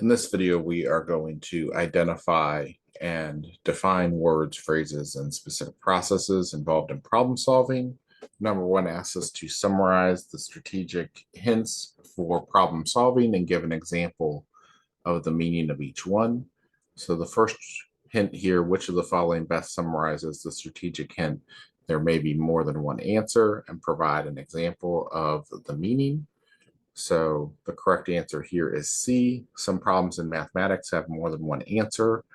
In this video, we are going to identify and define words, phrases, and specific processes involved in problem solving. Number one asks us to summarize the strategic hints for problem solving and give an example of the meaning of each one. So the first hint here, which of the following best summarizes the strategic hint? There may be more than one answer, and provide an example of the meaning. So the correct answer here is C. Some problems in mathematics have more than one answer.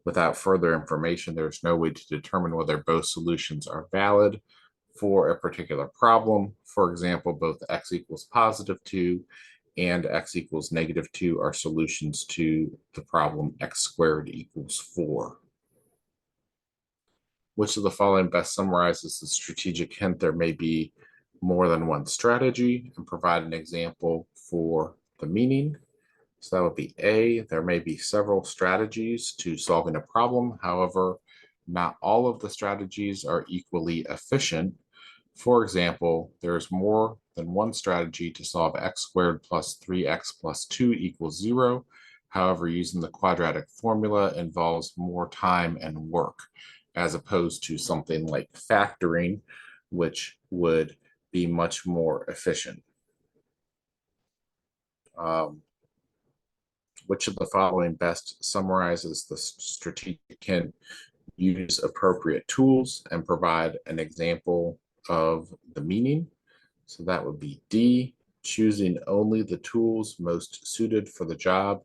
Without further information, there's no way to determine whether both solutions are valid for a particular problem. For example, both x equals +2 and x equals -2 are solutions to the problem x squared equals 4. Which of the following best summarizes the strategic hint? There may be more than one strategy, and provide an example for the meaning. So that would be A. There may be several strategies to solving a problem. However, not all of the strategies are equally efficient. For example, there's more than one strategy to solve x squared plus 3x plus 2 equals 0. However, using the quadratic formula involves more time and work, as opposed to something like factoring, which would be much more efficient. Which of the following best summarizes the strategic hint? Use appropriate tools and provide an example of the meaning. So that would be D. Choosing only the tools most suited for the job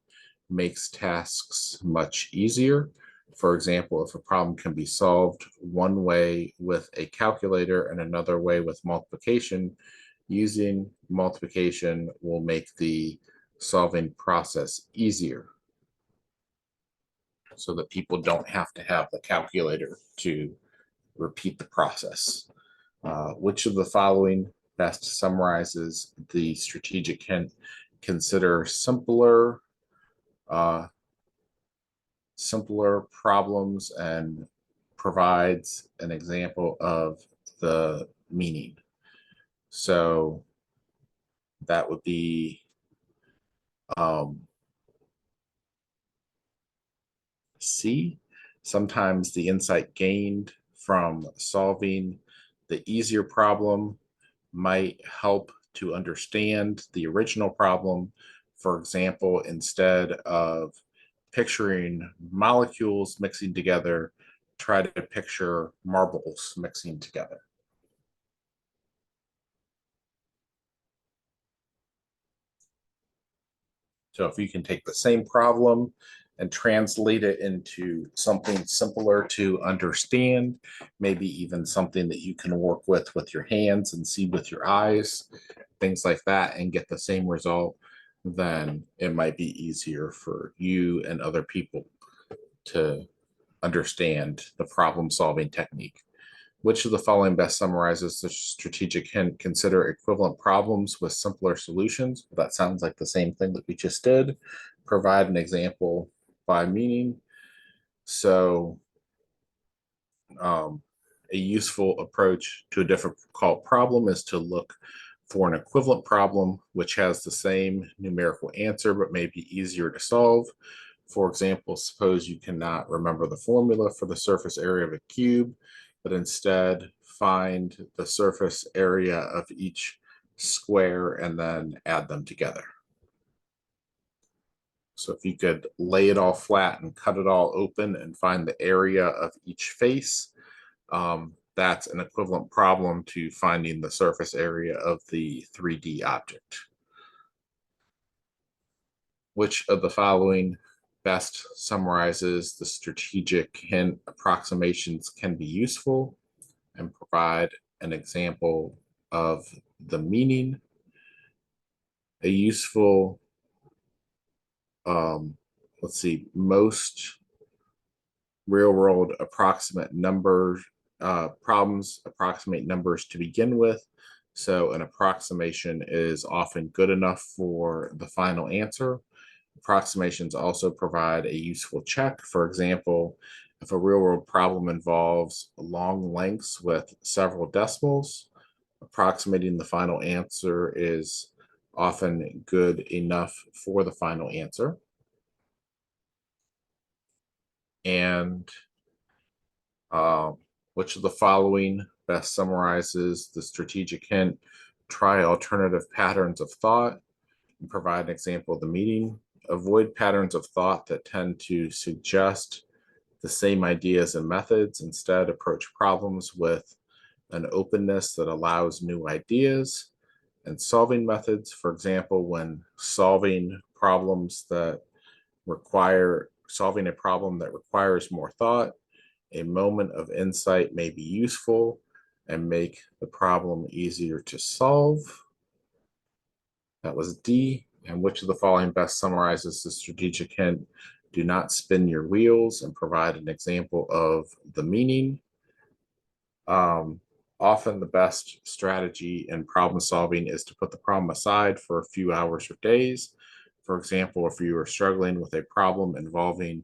makes tasks much easier. For example, if a problem can be solved one way with a calculator and another way with multiplication, using multiplication will make the solving process easier so that people don't have to have the calculator to repeat the process. Which of the following best summarizes the strategic hint? Consider simpler problems and provides an example of the meaning. So that would be C. Sometimes the insight gained from solving the easier problem might help to understand the original problem. For example, instead of picturing molecules mixing together, try to picture marbles mixing together. So if you can take the same problem and translate it into something simpler to understand, maybe even something that you can work with your hands and see with your eyes, things like that, and get the same result, then it might be easier for you and other people to understand the problem-solving technique. Which of the following best summarizes the strategic hint? Consider equivalent problems with simpler solutions. That sounds like the same thing that we just did. Provide an example by meaning. So a useful approach to a difficult problem is to look for an equivalent problem which has the same numerical answer but may be easier to solve. For example, suppose you cannot remember the formula for the surface area of a cube, but instead find the surface area of each square and then add them together. So if you could lay it all flat and cut it all open and find the area of each face, that's an equivalent problem to finding the surface area of the 3D object. Which of the following best summarizes the strategic hint? Approximations can be useful, and provide an example of the meaning. A useful, most real-world approximate numbers problems approximate numbers to begin with. So an approximation is often good enough for the final answer. Approximations also provide a useful check. For example, if a real-world problem involves long lengths with several decimals, approximating the final answer is often good enough for the final answer. And which of the following best summarizes the strategic hint? Try alternative patterns of thought and provide an example of the meaning. Avoid patterns of thought that tend to suggest the same ideas and methods. Instead, approach problems with an openness that allows new ideas and solving methods. For example, when solving problems that solving a problem that requires more thought, a moment of insight may be useful and make the problem easier to solve. That was D. And which of the following best summarizes the strategic hint? Do not spin your wheels, and provide an example of the meaning. Often the best strategy in problem solving is to put the problem aside for a few hours or days. For example, if you are struggling with a problem involving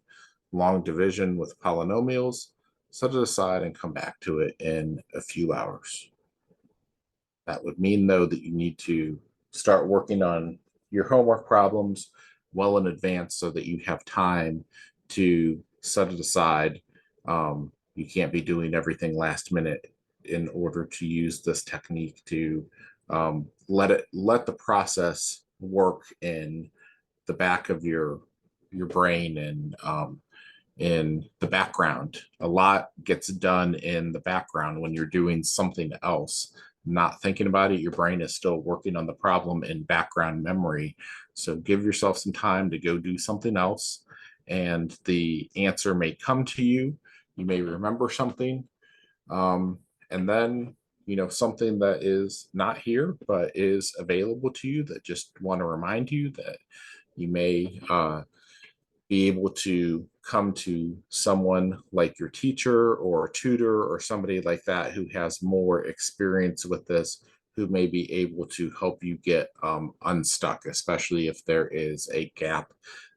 long division with polynomials, set it aside and come back to it in a few hours. That would mean, though, that you need to start working on your homework problems well in advance so that you have time to set it aside. You can't be doing everything last minute in order to use this technique to let the process work in the back of your brain and in the background. A lot gets done in the background when you're doing something else, not thinking about it. Your brain is still working on the problem in background memory. So give yourself some time to go do something else, and the answer may come to you. You may remember something, and then something that is not here but is available to you, that just want to remind you that you may be able to come to someone like your teacher or a tutor or somebody like that who has more experience with this, who may be able to help you get unstuck, especially if there is a gap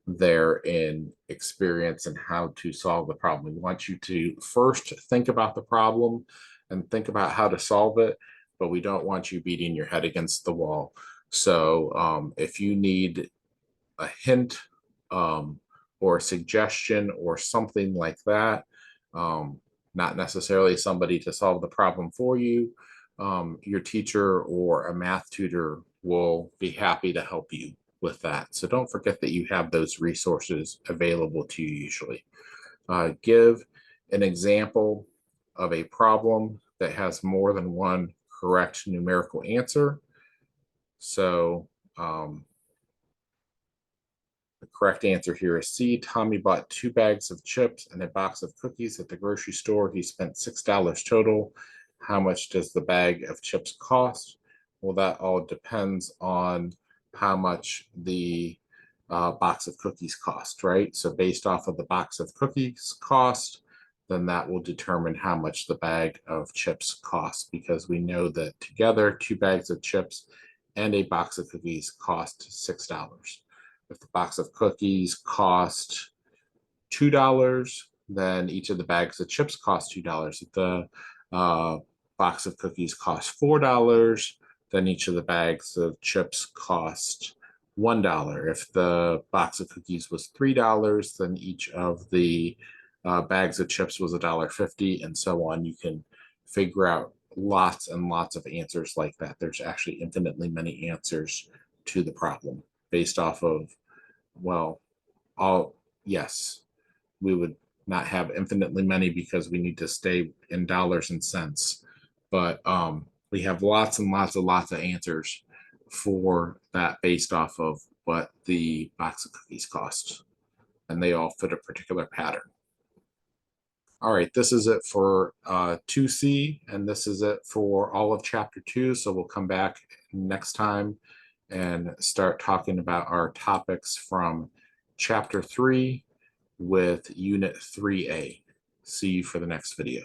there in experience and how to solve the problem. We want you to first think about the problem and think about how to solve it, but we don't want you beating your head against the wall. So if you need a hint or a suggestion or something like that, not necessarily somebody to solve the problem for you, your teacher or a math tutor will be happy to help you with that. So don't forget that you have those resources available to you usually. Give an example of a problem that has more than one correct numerical answer. So the correct answer here is C. Tommy bought 2 bags of chips and a box of cookies at the grocery store. He spent $6 total. How much does the bag of chips cost? Well, that all depends on how much the box of cookies cost, right? So based off of the box of cookies cost, then that will determine how much the bag of chips costs, because we know that together 2 bags of chips and a box of cookies cost $6. If the box of cookies cost $2, then each of the bags of chips cost $2. If the box of cookies cost $4, then each of the bags of chips cost $1. If the box of cookies was $3, then each of the bags of chips was $1.50, and so on. You can figure out lots and lots of answers like that. There's actually infinitely many answers to the problem based off of, well, yes, we would not have infinitely many because we need to stay in dollars and cents. But we have lots and lots of answers for that based off of what the box of cookies cost. And they all fit a particular pattern. All right, this is it for 2C, and this is it for all of Chapter 2. So we'll come back next time and start talking about our topics from Chapter 3 with Unit 3A. See you for the next video.